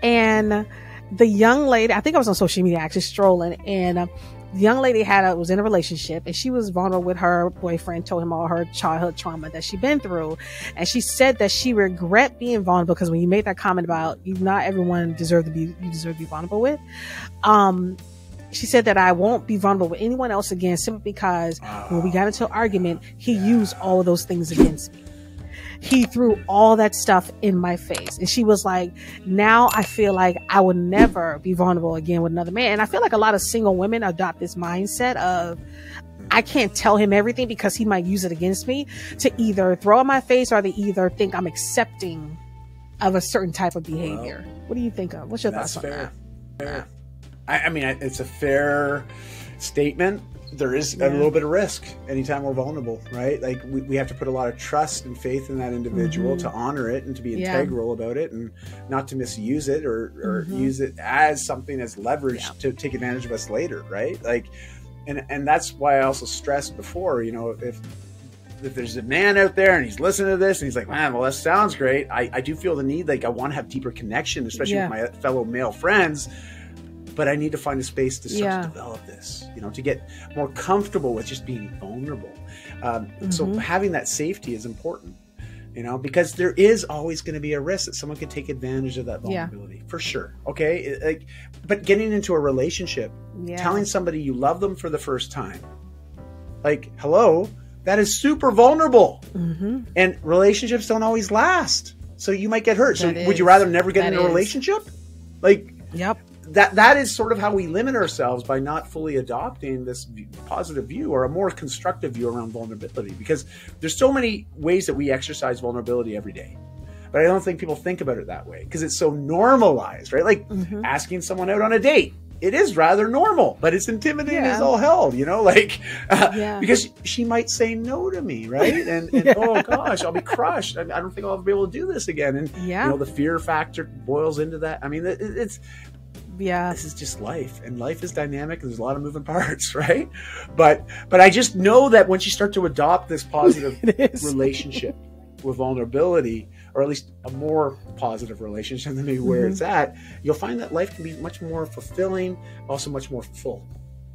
Speaker 1: And the young lady, I think I was on social media actually strolling, and the young lady was in a relationship, and she was vulnerable with her boyfriend, told him all her childhood trauma that she'd been through. And she said that she regret being vulnerable because when you made that comment about not everyone you deserve to be vulnerable with, she said that I won't be vulnerable with anyone else again, simply because when we got into an argument, he used all of those things against me. He threw all that stuff in my face. And she was like, now I feel like I would never be vulnerable again with another man. And I feel like a lot of single women adopt this mindset of, I can't tell him everything because he might use it against me, to either throw in my face or they either think I'm accepting of a certain type of behavior. What do you think of? What's your thoughts on that?
Speaker 2: Fair. I mean, it's a fair statement. There is a little bit of risk anytime we're vulnerable, right? Like, we have to put a lot of trust and faith in that individual to honor it and to be integral about it, and not to misuse it or use it as something as leverage to take advantage of us later, right? Like, and that's why I also stressed before, you know, if there's a man out there and he's listening to this and he's like, man, well, that sounds great. I do feel the need, like, I want to have deeper connection, especially with my fellow male friends. But I need to find a space to start to develop this, you know, to get more comfortable with just being vulnerable. So having that safety is important, you know, because there is always going to be a risk that someone could take advantage of that vulnerability, for sure. Okay. But getting into a relationship, telling somebody you love them for the first time, like, hello, that is super vulnerable. And relationships don't always last. So you might get hurt. Would you rather never get in a relationship? Like, that is sort of how we limit ourselves by not fully adopting this positive view or a more constructive view around vulnerability, because there's so many ways that we exercise vulnerability every day. But I don't think people think about it that way because it's so normalized, right? Like asking someone out on a date. it is rather normal, but it's intimidating as all hell, you know, like, because she might say no to me, right? And oh gosh, I'll be crushed. I don't think I'll ever be able to do this again. And, you know, the fear factor boils into that. I mean, this is just life, and life is dynamic, and there's a lot of moving parts, right? But I just know that once you start to adopt this positive relationship with vulnerability, or at least a more positive relationship than maybe where it's at, you'll find that life can be much more fulfilling, also much more full,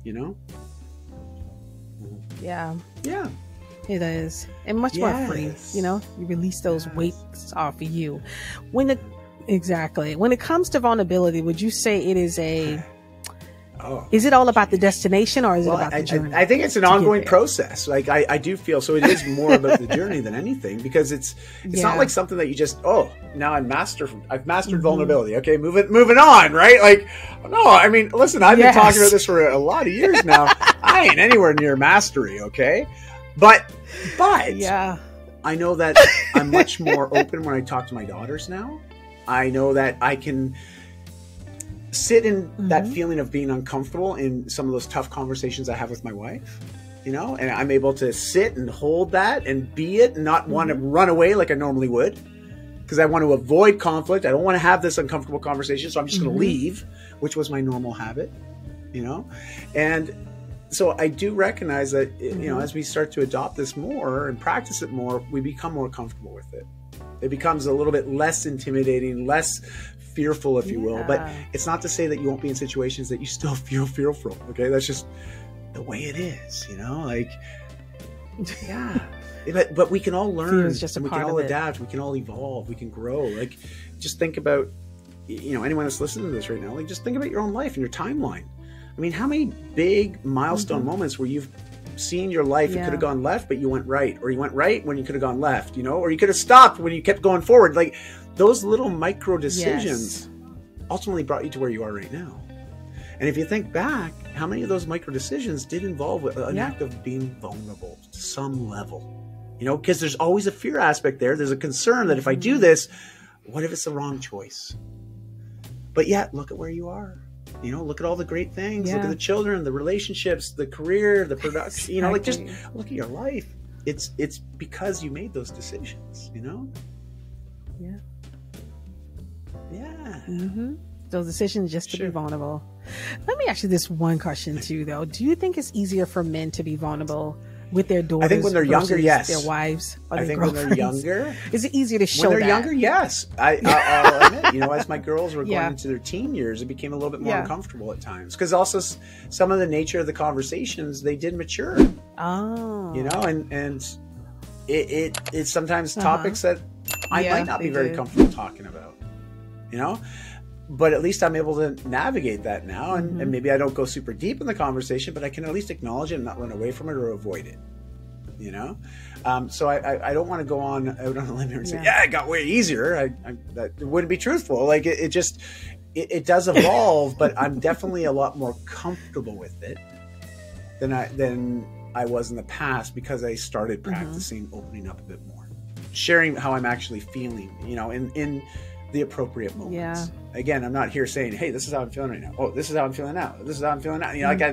Speaker 2: you know?
Speaker 1: Yeah.
Speaker 2: Yeah.
Speaker 1: It is. And much more free, you know? You release those weights off of you. Exactly. When it comes to vulnerability, would you say it is is it all about the destination, or is it about the journey?
Speaker 2: I think it's an ongoing process. Like I do feel so. It is more about the journey than anything, because it's not like something that you just, now I've mastered vulnerability. Okay, moving on, right? Like, no, I mean, listen, I've been talking about this for a lot of years now. I ain't anywhere near mastery. Okay, but I know that I'm much more open when I talk to my daughters now. I know that I can sit in that feeling of being uncomfortable in some of those tough conversations I have with my wife, you know, and I'm able to sit and hold that and be it, and not want to run away like I normally would, because I want to avoid conflict. I don't want to have this uncomfortable conversation, so I'm just going to leave, which was my normal habit, you know. And so I do recognize that, you know, as we start to adopt this more and practice it more, we become more comfortable with it. It becomes a little bit less intimidating, less fearful, if you will. But it's not to say that you won't be in situations that you still feel fearful. Okay, that's just the way it is, you know. Like, but we can all learn, and we can all adapt, we can all evolve, we can grow. Like, just think about, you know, anyone that's listening to this right now. Like, just think about your own life and your timeline. I mean, how many big milestone moments where you've seen your life, it could have gone left, but you went right, or you went right when you could have gone left, you know, or you could have stopped when you kept going forward. Like, those little micro decisions ultimately brought you to where you are right now. And if you think back, how many of those micro decisions did involve an act of being vulnerable to some level, you know, because there's always a fear aspect there. There's a concern that if I do this, what if it's the wrong choice? But yet, look at where you are. You know, look at all the great things. Look at the children, the relationships, the career, the production. You know, like, just look at your life. It's because you made those decisions. You know.
Speaker 1: Those decisions just to be vulnerable. Let me ask you this one question too, though. Do you think it's easier for men to be vulnerable with their daughters?
Speaker 2: I think when they're younger, yes.
Speaker 1: Their wives, or
Speaker 2: I
Speaker 1: their
Speaker 2: think when they're younger,
Speaker 1: is it easier to show
Speaker 2: when they're
Speaker 1: that?
Speaker 2: younger? Yes, I'll admit. You know, as my girls were going into their teen years, it became a little bit more uncomfortable at times, because also some of the nature of the conversations, they did mature. Oh, you know, and it's sometimes topics that I might not be very comfortable talking about. You know, but at least I'm able to navigate that now, and maybe I don't go super deep in the conversation, but I can at least acknowledge it and not run away from it or avoid it. You know, so I don't want to go out on a limb here and say, it got way easier. That wouldn't be truthful. Like, it does evolve, but I'm definitely a lot more comfortable with it than I was in the past, because I started practicing opening up a bit more, sharing how I'm actually feeling, you know, in the appropriate moments. Again, I'm not here saying, hey, this is how I'm feeling right now. Oh, this is how I'm feeling now. This is how I'm feeling now. You know, like, I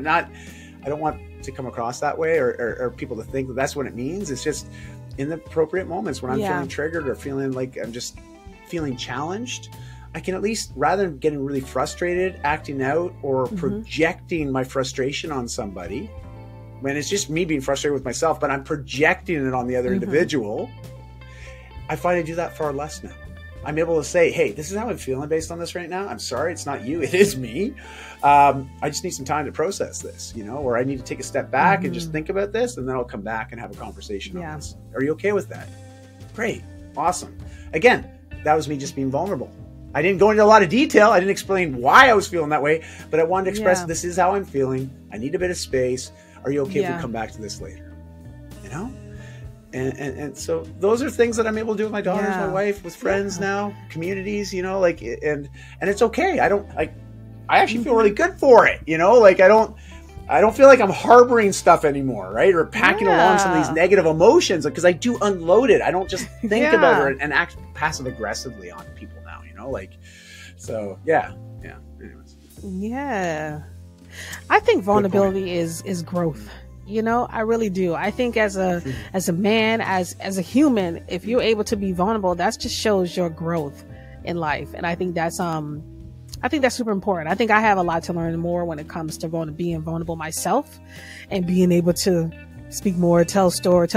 Speaker 2: don't want to come across that way, or people to think that that's what it means. It's just in the appropriate moments when I'm feeling triggered, or feeling like I'm just feeling challenged, I can at least, rather than getting really frustrated, acting out, or projecting my frustration on somebody, when it's just me being frustrated with myself, but I'm projecting it on the other individual, I find I do that far less now. I'm able to say, hey, this is how I'm feeling based on this right now. I'm sorry, it's not you, it is me. I just need some time to process this, you know, or I need to take a step back and just think about this, and then I'll come back and have a conversation on this. Are you okay with that? Great. Awesome. Again, that was me just being vulnerable. I didn't go into a lot of detail. I didn't explain why I was feeling that way, but I wanted to express, this is how I'm feeling. I need a bit of space. Are you okay if we come back to this later? You know? And so those are things that I'm able to do with my daughters, my wife, with friends now, communities, you know, like, and it's okay. I actually feel really good for it, you know, like, I don't feel like I'm harboring stuff anymore, right? Or packing along some of these negative emotions, because I do unload it. I don't just think about it and act passive aggressively on people now, you know, like, so anyways.
Speaker 1: Yeah. I think vulnerability is growth. You know, I really do. I think as a man, as a human, if you're able to be vulnerable, that just shows your growth in life. And I think that's super important. I think I have a lot to learn more when it comes to being vulnerable myself and being able to speak more, tell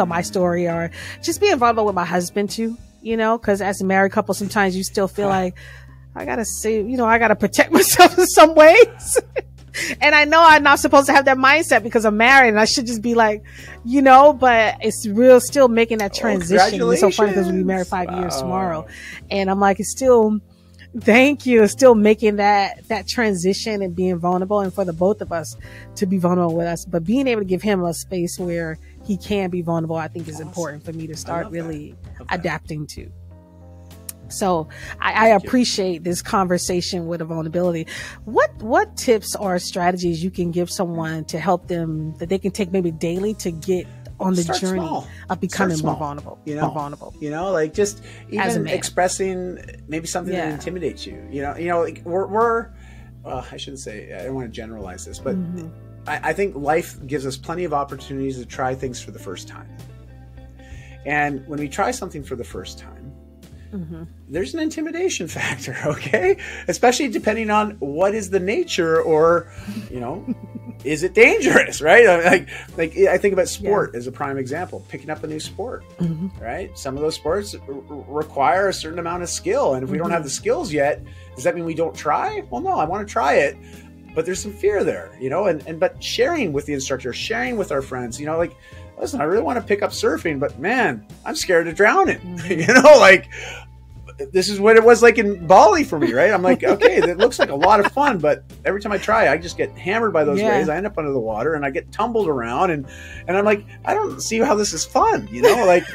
Speaker 1: my story, or just being vulnerable with my husband too, you know, because as a married couple, sometimes you still feel like I gotta say, you know, I gotta protect myself in some ways. And I know I'm not supposed to have that mindset because I'm married and I should just be like, you know, but it's still making that transition. It's so funny because we'll be married 5 years tomorrow. And I'm like, thank you. It's still making that transition and being vulnerable, and for the both of us to be vulnerable with us, but being able to give him a space where he can be vulnerable, I think is important for me to start really adapting to. So I appreciate this conversation with a vulnerability. What tips or strategies you can give someone to help them that they can take maybe daily to get on the journey of becoming more vulnerable?
Speaker 2: You know, like just even expressing maybe something that intimidates you. You know, like we're I shouldn't say, I don't want to generalize this, but I think life gives us plenty of opportunities to try things for the first time. And when we try something for the first time, there's an intimidation factor, okay? Especially depending on what is the nature, or, you know, is it dangerous, right? Like I think about sport as a prime example, picking up a new sport, right? Some of those sports require a certain amount of skill. And if we don't have the skills yet, does that mean we don't try? Well, no, I want to try it, but there's some fear there, you know, but sharing with the instructor, sharing with our friends, you know, like, listen, I really want to pick up surfing, but man, I'm scared of drowning. You know, like, this is what it was like in Bali for me, right? I'm like, okay, that looks like a lot of fun, but every time I try, I just get hammered by those waves. I end up under the water and I get tumbled around, and I'm like, I don't see how this is fun, you know, like,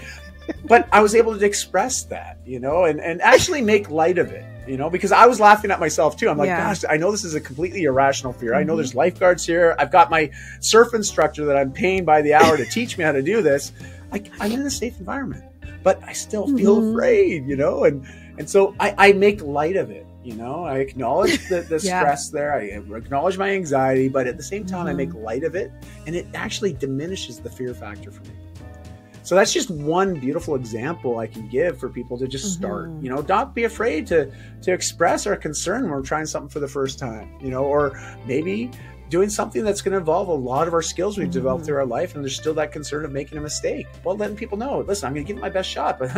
Speaker 2: but I was able to express that, you know, and actually make light of it, you know, because I was laughing at myself too. I'm like, gosh, I know this is a completely irrational fear. I know there's lifeguards here. I've got my surf instructor that I'm paying by the hour to teach me how to do this. Like, I'm in a safe environment, but I still feel afraid, you know, and so I make light of it, you know. I acknowledge the stress there. I acknowledge my anxiety, but at the same time, I make light of it, and it actually diminishes the fear factor for me. So that's just one beautiful example I can give for people to just start, you know. Don't be afraid to express our concern when we're trying something for the first time, you know, or maybe doing something that's going to involve a lot of our skills we've developed through our life, and there's still that concern of making a mistake. Well, letting people know, listen, I'm going to give it my best shot, but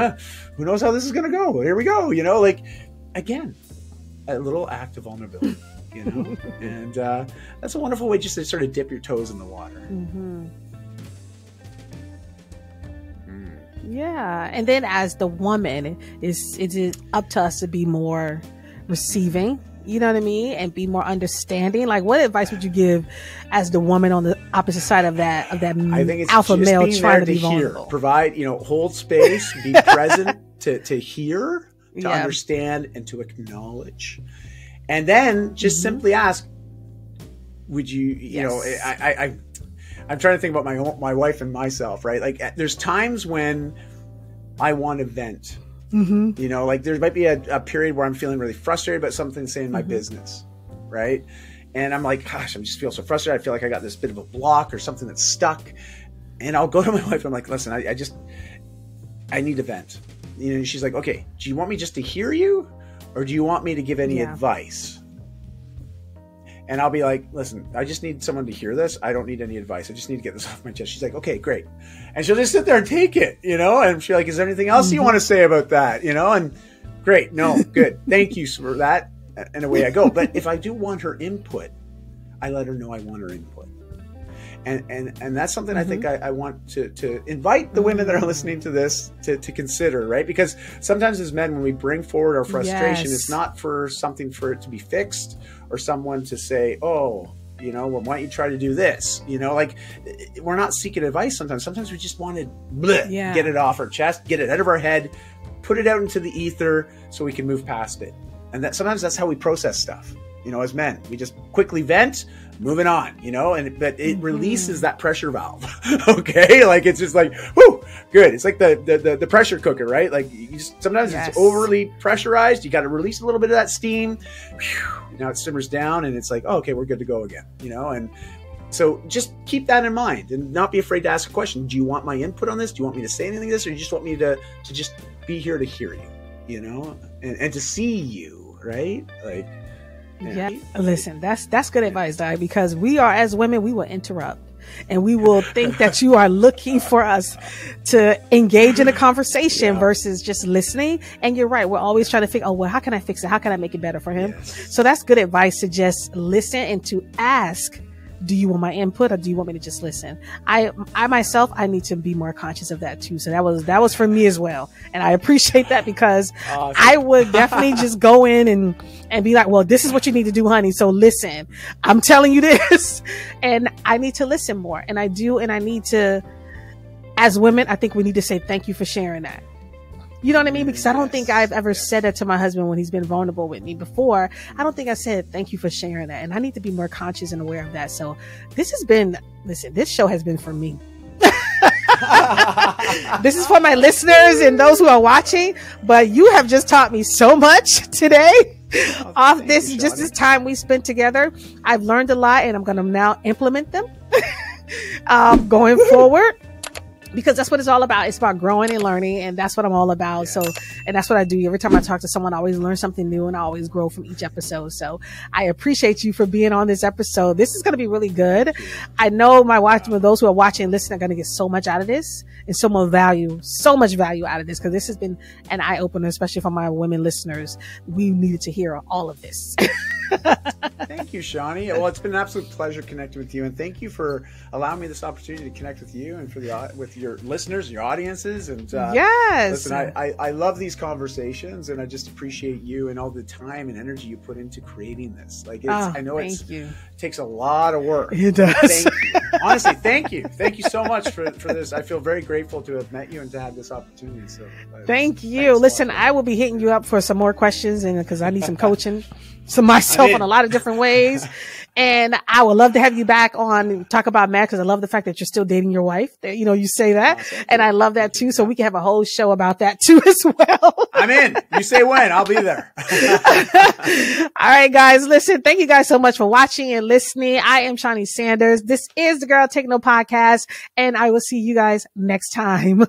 Speaker 2: who knows how this is going to go? Here we go. You know, like, again, a little act of vulnerability, you know, and that's a wonderful way just to sort of dip your toes in the water.
Speaker 1: Yeah. And then as the woman, it's up to us to be more receiving, you know what I mean? And be more understanding. Like, what advice would you give as the woman on the opposite side of that I think it's alpha male trying to be vulnerable?
Speaker 2: Provide, you know, hold space, be present to hear, to understand, and to acknowledge. And then just simply ask, would you, you know, I'm trying to think about my wife and myself, right? Like, there's times when I want to vent. You know, like there might be a period where I'm feeling really frustrated about something, say in my business, right? And I'm like, gosh, I just feel so frustrated. I feel like I got this bit of a block or something that's stuck. And I'll go to my wife and I'm like, listen, I need to vent. You know, and she's like, okay, do you want me just to hear you, or do you want me to give any advice? And I'll be like, listen, I just need someone to hear this. I don't need any advice. I just need to get this off my chest. She's like, okay, great. And she'll just sit there and take it, you know? And she's like, is there anything else you want to say about that? You know? And great. No, good. Thank you for that. And away I go. But if I do want her input, I let her know I want her input. And that's something I think I want to invite the women that are listening to this to consider, right? Because sometimes as men, when we bring forward our frustration, it's not for something for it to be fixed or someone to say, oh, you know, well, why don't you try to do this? You know, like, we're not seeking advice sometimes. Sometimes we just want to get it off our chest, get it out of our head, put it out into the ether so we can move past it. And that sometimes that's how we process stuff. You know, as men, we just quickly vent. moving on, but it releases that pressure valve. Okay. Like, it's just like, whoo, good. It's like the pressure cooker, right? Like, sometimes it's overly pressurized. You got to release a little bit of that steam. Whew, now it simmers down and it's like, oh, okay, we're good to go again, and so just keep that in mind and not be afraid to ask a question. Do you want my input on this? Do you want me to say anything to this? Or you just want me to just be here to hear you, and to see you, right? Like,
Speaker 1: yeah. Listen, that's good advice, Dai, because we are, as women, we will interrupt and we will think that you are looking for us to engage in a conversation versus just listening. And you're right. We're always trying to figure, oh, well, how can I fix it? How can I make it better for him? Yes. So that's good advice, to just listen and to ask, do you want my input or do you want me to just listen? I myself, I need to be more conscious of that too. So that was for me as well. And I appreciate that, because I would definitely just go in and be like, well, this is what you need to do, honey. So listen, I'm telling you this, and I need to listen more. And I do. And I need to, as women, I think we need to say, thank you for sharing that. You know what I mean? Because I don't think I've ever said that to my husband when he's been vulnerable with me before. I don't think I said, thank you for sharing that. And I need to be more conscious and aware of that. So this show has been for me. This is for my listeners and those who are watching, but you have just taught me so much today off this, just this time we spent together. I've learned a lot and I'm going to now implement them going forward. Because that's what it's all about. It's about growing and learning. And that's what I'm all about. Yes. So, and that's what I do. Every time I talk to someone, I always learn something new and I always grow from each episode. So I appreciate you for being on this episode. This is going to be really good. I know those who are watching and listening are going to get so much out of this and so much value out of this. Cause this has been an eye opener, especially for my women listeners. We needed to hear all of this.
Speaker 2: Thank you, Shaunie. Well, it's been an absolute pleasure connecting with you, and thank you for allowing me this opportunity to connect with you and with your listeners, your audiences. And
Speaker 1: yes,
Speaker 2: listen, I love these conversations, and I just appreciate you and all the time and energy you put into creating this. Like, I know it takes a lot of work.
Speaker 1: It does.
Speaker 2: Thank you. Honestly, thank you so much for this. I feel very grateful to have met you and to have this opportunity. So
Speaker 1: thank you. Listen, I will be hitting you up for some more questions, and because I need some coaching. So myself in a lot of different ways. And I would love to have you back on talk about Matt, because I love the fact that you're still dating your wife. You say that. And I love that too. So we can have a whole show about that too as well.
Speaker 2: I'm in. You say when, I'll be there.
Speaker 1: All right, guys. Listen, thank you guys so much for watching and listening. I am Shaunie Sanders. This is the Girl Take No Podcast, and I will see you guys next time.